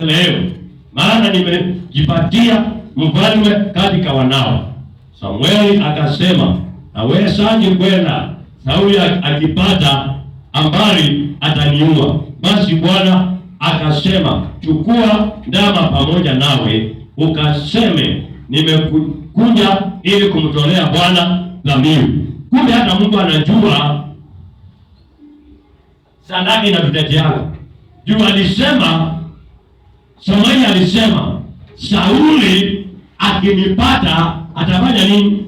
leo, maana nimejipatia mfalme katika wanao. Samueli akasema, nawezaje kwenda? Sauli akipata habari ataniua. Basi Bwana akasema, chukua ndama pamoja nawe, ukaseme nimekuja ili kumtolea Bwana dhabihu. Kumbe hata Mungu anajua sadaka inatuteteana. Juu alisema, Samueli alisema, Sauli akinipata atafanya nini?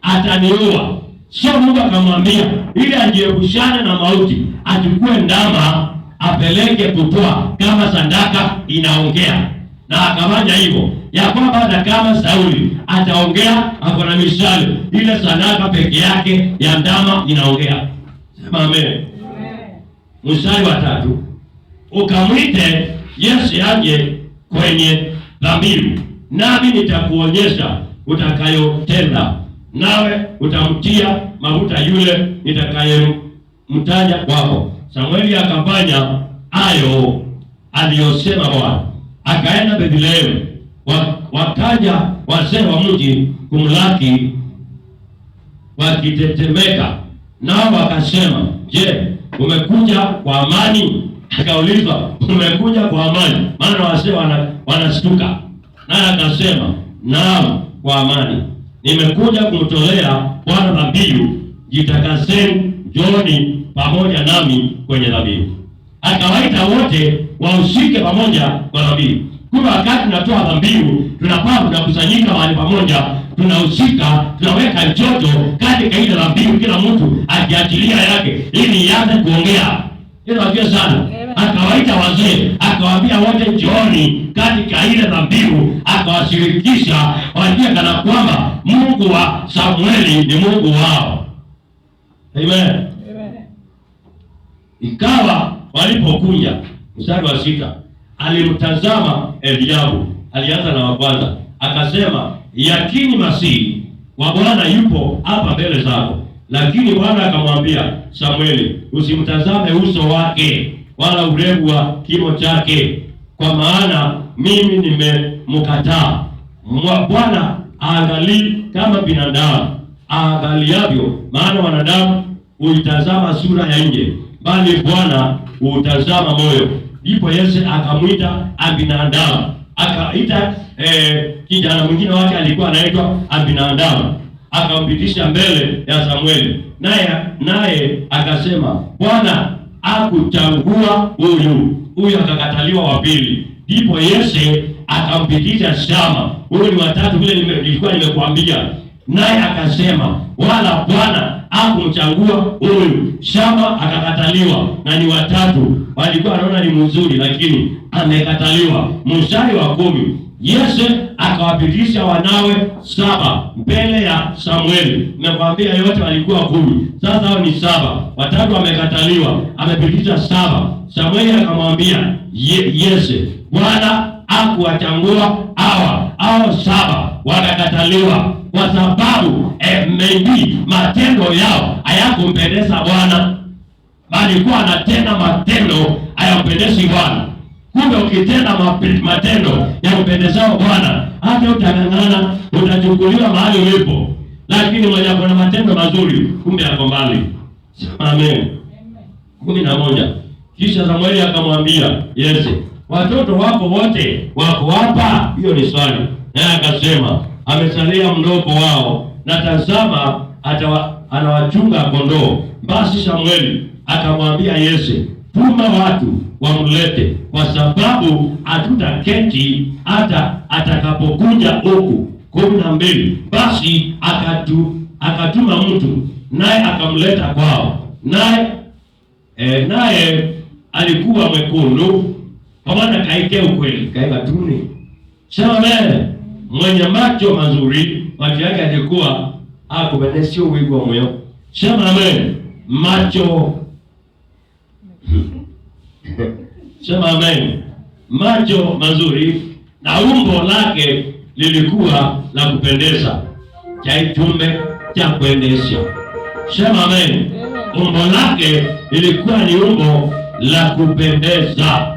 Ataniua. So Mungu akamwambia ili ajiepushane na mauti, achukue ndama apeleke kutoa kama sadaka inaongea. Na akafanya hivyo, ya kwamba hata kama Sauli ataongea, ako na mishale, ile sadaka peke yake ya ndama inaongea. Sema amen. Mstari wa 3, ukamwite Yese aje kwenye dhabihu, nami nitakuonyesha utakayotenda, nawe utamtia mafuta yule nitakayemtaja kwako. Samueli akafanya hayo aliyosema Bwana. Akaenda Bethlehemu, wakaja wazee wa mji kumlaki wakitetemeka, nao wakasema, je, umekuja kwa amani? Akaulizwa, umekuja kwa amani? Maana wazee wanastuka. Naye akasema, naam, kwa amani. Nimekuja kumtolea Bwana dhabihu, jitakaseni, njooni pamoja nami kwenye dhabihu. Akawaita wote wahusike pamoja kwa dhabihu. Kumbe wakati tunatoa dhabihu, tunapaa tunakusanyika mahali pamoja, tunahusika, tunaweka joto katika ile dhabihu, kila mtu akiachilia yake ili ianze kuongea. Hilo wajua sana. Akawaita wazee, akawaambia wote njooni katika ile dhabihu, akawashirikisha wajue kana kwamba Mungu wa Samueli ni Mungu wao. Amen. Ikawa walipokuja, mstari wa 6, alimtazama Eliabu. Alianza na wa kwanza, akasema, yakini Masihi wa Bwana yupo hapa mbele zako. Lakini Bwana akamwambia Samueli, usimtazame uso wake wala urefu wa kimo chake, kwa maana mimi nimemkataa. Bwana aangalii kama binadamu aangaliavyo, maana wanadamu uitazama sura ya nje, bali Bwana utazama moyo. Ndipo Yese akamwita Abinadabu. Akaita kijana mwingine wake alikuwa anaitwa Abinadabu, akampitisha mbele ya Samueli. Naye akasema, Bwana akuchagua huyu akakataliwa wa pili. Ndipo Yese akampitisha Shama. Huyu ni watatu vile nilikuwa nimekuambia. Naye akasema, wala Bwana hakumchagua huyu. Shama akakataliwa, na ni watatu walikuwa wanaona ni mzuri, lakini amekataliwa. Mstari wa 10, Yese akawapitisha wanawe 7 mbele ya Samueli. Nimekwambia yote walikuwa 10. Sasa hao ni 7. Watatu wamekataliwa, amepitisha 7. Samueli akamwambia Yese, Bwana hakuwachagua hao 7 wakakataliwa, kwa sababu maybe matendo yao hayakumpendeza Bwana. Bali kuwa anatenda matendo hayampendezi Bwana. Kumbe ukitenda matendo ya kupendezao Bwana, hata utang'ang'ana, utachukuliwa mahali ulipo. Lakini mwenye kuna matendo mazuri, kumbe yako mbali. Amen. 11, kisha Samueli akamwambia Yese, watoto wako wote wako hapa? Hiyo ni swali. Naye akasema, amesalia mdogo wao, na tazama anawachunga kondoo. Basi Samueli akamwambia Yese, tuma watu wamlete, kwa sababu hatutaketi hata atakapokuja huku. 12, basi akatuma mtu, naye akamleta kwao. Naye alikuwa mwekundu, kwa maana kaikea ukweli, kaika tuni. Sema amen. Mwenye macho mazuri, macho yake alikuwa akubadesio wigo wa moyo. Sema amen. Macho sema amen. Macho mazuri, na umbo lake lilikuwa la kupendeza, cha itume cha kuendesha. Sema amen. Umbo lake lilikuwa ni umbo la kupendeza.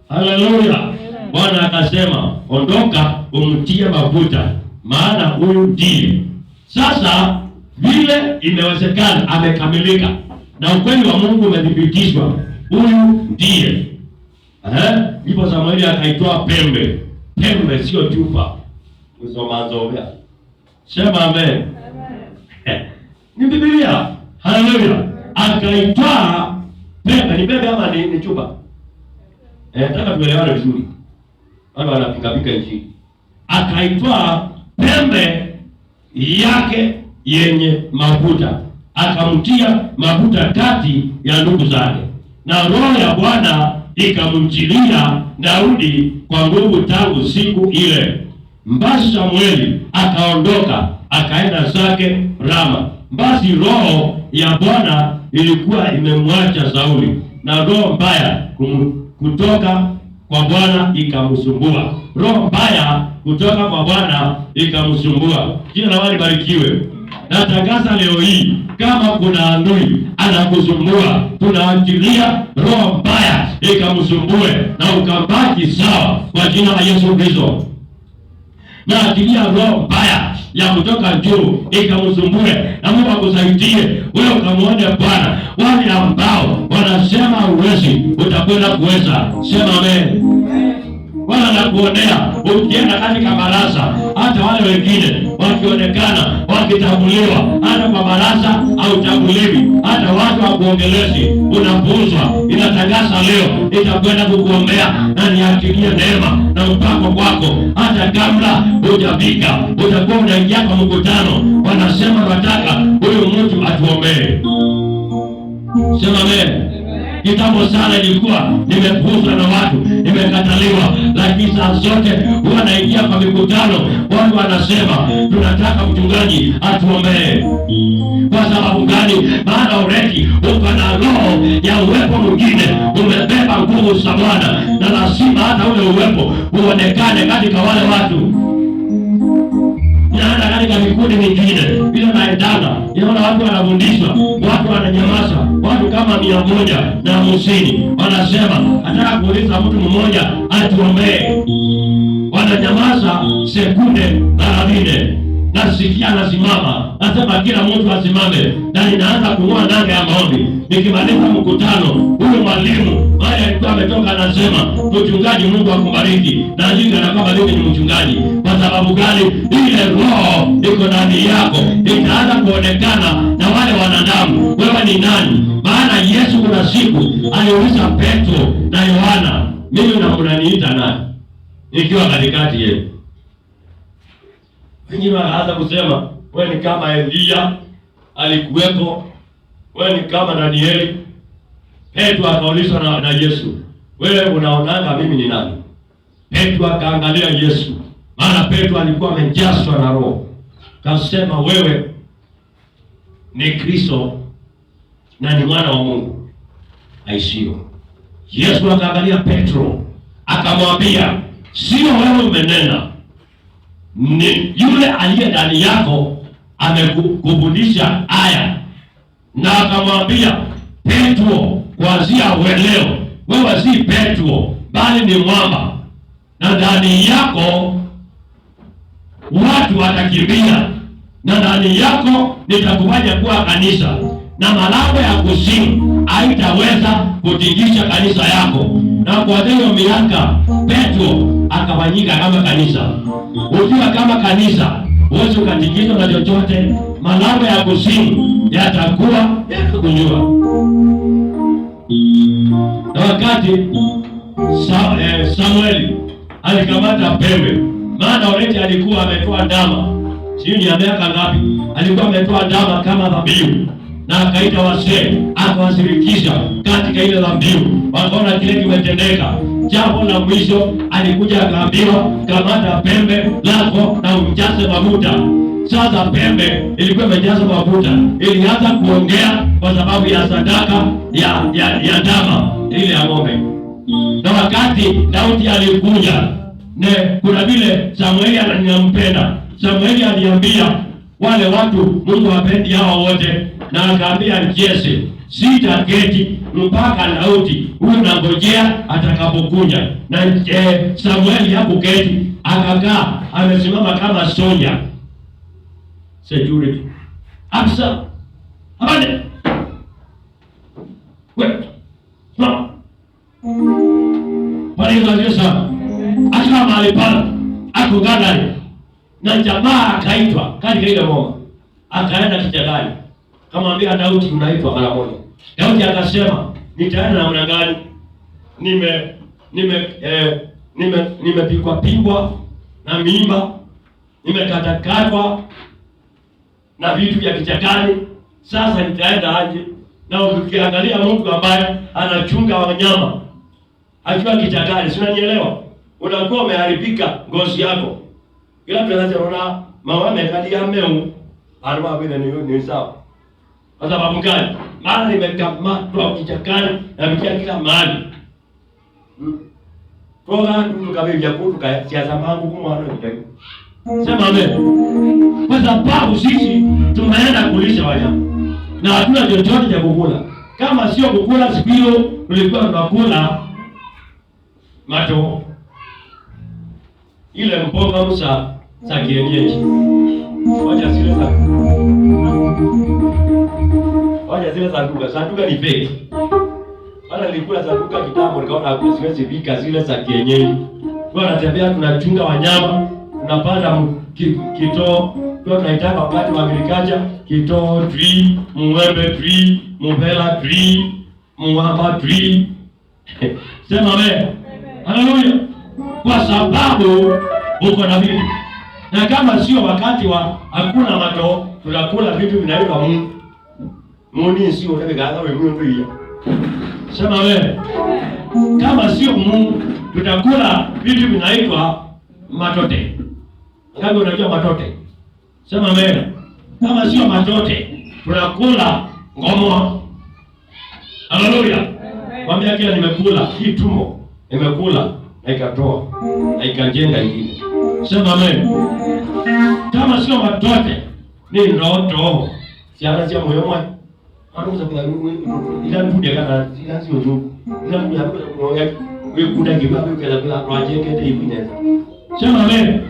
Haleluya. Bwana akasema, ondoka umtie mafuta, maana huyu ndiye. Sasa vile imewezekana, amekamilika na ukweli wa Mungu umethibitishwa, huyu ndiye. Ndipo Samueli akaitoa pembe. Pembe sio chupa. Kusoma nzobea. Sema amen. Ni Biblia. Haleluya. Akaitoa pembe. Ni pembe ama ni chupa? Nataka tuelewane vizuri. Wale wanapika injili. Akaitoa pembe yake yenye mafuta, akamtia mafuta kati ya ndugu zake, na roho ya Bwana ikamjilia Daudi kwa nguvu tangu siku ile. Basi Samueli akaondoka akaenda zake Rama. Basi roho ya Bwana ilikuwa imemwacha Sauli, na roho mbaya kutoka kwa Bwana ikamsumbua. Roho mbaya kutoka kwa Bwana ikamsumbua. Jina la Bwana libarikiwe. Natangaza leo hii, kama kuna adui anakusumbua, tunaachilia roho mbaya ikamsumbue na ukabaki sawa kwa jina la Yesu Kristo. Na achilia roho mbaya ya kutoka juu ikamsumbue, na Mungu akusaidie wewe ukamwone Bwana. Wale ambao wanasema uwezi, utakwenda kuweza. Sema amen. Wala nakuonea ukienda katika baraza, hata wale wengine wakionekana wakitambuliwa, hata kwa baraza au tambuliwi, hata watu wakuongelezi, unapuuzwa. Inatangaza leo itakwenda kukuombea na niachilie neema na upako kwako. Hata kabla hujafika utakuwa unaingia kwa mkutano, wanasema wataka huyu mtu atuombee. Sema amen. Kitambo sana ilikuwa nimepuuzwa na watu, nimekataliwa, lakini saa zote huwa naingia kwa mikutano, watu wanasema tunataka mchungaji atuombee. Kwa sababu gani? Maana already uko na roho ya uwepo mwingine, umebeba nguvu za Bwana, na lazima hata ule uwepo uonekane katika wale watu. Na katika vikundi vingine bila naendana, inaona watu wanafundishwa, watu wananyamaza, watu kama 150 wanasema nataka kuuliza mtu mmoja atuombee. Wananyamaza sekunde 40. Nasikia anasimama, nasema kila mtu asimame, na ninaanza kung'oa nanga ya maombi. Nikimaliza mkutano, huyo mwalimu wale alikuwa ametoka anasema, mchungaji Mungu akubariki, na jinga na kama mimi ni mchungaji. Kwa sababu gani? Ile roho iko ndani yako itaanza kuonekana na wale wanadamu, wewe ni nani? Maana Yesu kuna siku aliuliza Petro na Yohana, mimi na mnaniita nani? Nikiwa katikati yenu. Wengine wanaanza kusema wewe ni kama Elia alikuwepo, wewe ni kama Danieli. Petro akaulizwa na Yesu, wewe unaonanga mimi ni nani? Petro akaangalia Yesu, maana Petro alikuwa amejazwa na roho. Kasema wewe ni Kristo na ni mwana wa Mungu aishio. Yesu akaangalia Petro akamwambia, sio wewe umenena, ni yule aliye ndani yako amekufundisha haya. Na akamwambia Petro, kuanzia leo wewe si Petro bali ni mwamba, na ndani yako watu watakimbia, na ndani yako nitakufanya kuwa kanisa, na malango ya kuzimu haitaweza kutingisha kanisa yako. Na kwa hiyo miaka Petro akafanyika kama kanisa. Ukiwa kama kanisa, wewe ukatikizwa na chochote, malango ya kuzimu yatakuwa yakikunyua. Na wakati Samueli alikamata pembe, maana already alikuwa ametoa ndama, chini ya miaka ngapi, alikuwa ametoa ndama kama dhabihu, na akaita wazee akawashirikisha katika ile dhabihu. Wakaona kile kimetendeka. Jambo la mwisho alikuja akaambiwa, kamata pembe lako na umjaze mafuta. Sasa pembe ilikuwa imejazwa mafuta, ilianza kuongea kwa sababu ya sadaka ya ndama ile ya ng'ombe. Na wakati Daudi alikuja, kuna vile Samueli anampenda. Samueli aliambia wale watu, Mungu hapendi hao wote, na akaambia GEC, sitaketi mpaka Daudi huyu nangojea atakapokuja. Na Samueli hakuketi, akakaa amesimama kama soja security afisa. Abane wewe no pale ndio sasa aka mahali pale ako gani na jamaa akaitwa katika ile ngoma, akaenda kichagani kamwambia Daudi unaitwa mara moja. Daudi akasema nitaenda namna gani? Nimepigwa pigwa na mimba, nimekatakatwa na vitu vya kichakani, sasa nitaenda aje? Na ukiangalia mtu ambaye anachunga wanyama akiwa kichakani, si unanielewa? Unakuwa umeharibika ngozi yako. Ila tunaona mama amekalia meu alikuwa vile ni sawa. Kwa sababu gani? Maana nimekamatwa kichakani na mikia kila mahali. Kwa nini tukabia kutoka siasa mangu kumwana ndio? Sema amen. Kwa sababu sisi tumeenda kulisha wanyama na hatuna chochote cha kukula. Kama sio kukula siku hiyo tulikuwa tunakula mato ile mboga msa za kienyeji. Wacha zile sanduka ni fake. Bana nilikula sanduka kitambo nikaona siwezi pika zile za kienyeji. Kwa natembea tunachunga wanyama, tunapanda kitoo, kwa tunaitaka wakati wa agriculture, kitoo tree, mwembe tree, mbela tree, mwamba tree. Sema amen. Haleluya. Kwa sababu uko na vitu. Na kama sio wakati wa hakuna mato, tunakula vitu vinaitwa muni sio utake gaza wewe mwenyewe. Sema wewe. Kama sio Mungu, tutakula vitu vinaitwa matote. Kama unajua matote. Sema wewe. Kama sio matote, tunakula ngomo. Haleluya. Mwambie kila nimekula hii tumbo, nimekula na ikatoa na ikajenga ingine. Sema amen. Kama sio matote ni ndoto. Siana sia moyo mwa. Anaweza kuna ila ndude kana ila sio juu. Ila ndude hapo wewe kuna kibabu kila bila project hata hivi nenda. Sema amen.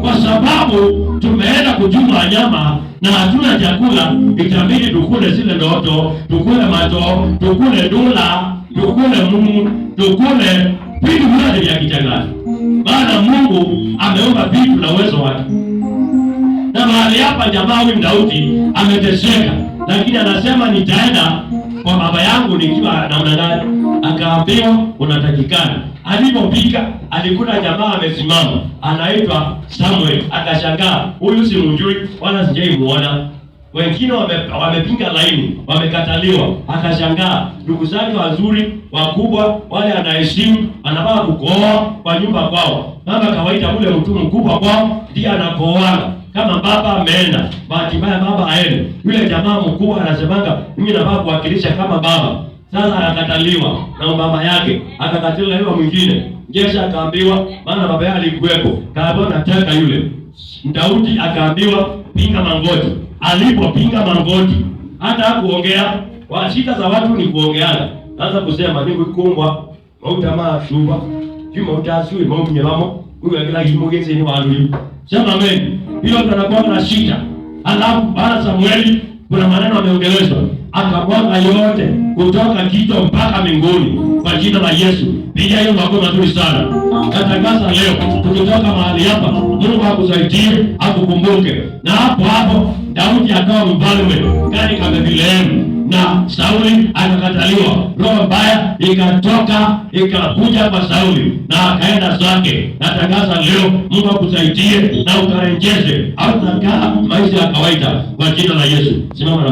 Kwa sababu tumeenda kujuma wanyama na hatuna chakula, itabidi tukule zile ndoto, tukule mato, tukule dula, tukule Mungu, tukule vitu vyote vya kichangani. Maana Mungu ameumba vitu na uwezo wake. Na mahali hapa jamaa huyu Daudi ameteseka, lakini anasema nitaenda kwa baba yangu nikiwa namna gani? Akaambiwa unatakikana. Alipopika alikuta jamaa amesimama, anaitwa Samuel. Akashangaa, huyu si mjui wala sijai muona. Wengine wamepinga laini, wamekataliwa. Akashangaa, ndugu zake wazuri, wakubwa, wale anaheshimu, anataka kukoa kwa nyumba kwao. Mama kawaida ule mtu mkubwa kwao ndiye anakooana. Kama baba ameenda, bahati mbaya baba aende, yule jamaa mkubwa anasemanga mimi nataka kuwakilisha kama baba. Sasa akakataliwa na mama yake, akakataliwa yule mwingine. Jesha akaambiwa, maana baba yake alikuwepo, kaambiwa nataka yule. Daudi akaambiwa pinga magoti. Alipopinga magoti, hata hakuongea. Shida za watu ni kuongeana. Sasa kusema ni kukumbwa, mautamaa shuba, juma utasui maunyelamo, huyu akila kimogeze ni watu. Sema amen. Hilo tunakuwa na shida. Alafu baada Samueli kuna maneno ameongelezwa, akamwaga yote kutoka kichwa mpaka mbinguni kwa jina la Yesu. Piga hiyo makofi mazuri sana. Natangaza leo tukitoka mahali hapa, Mungu akusaidie, akukumbuke. Na hapo Daudi akawa mfalme katika Bethlehemu na Sauli akakataliwa. Roho mbaya ikatoka ikakuja kwa Sauli na akaenda zake. Natangaza leo Mungu akusaidie na ukarejeshe au takaa maisha ya kawaida kwa jina la Yesu. Simama.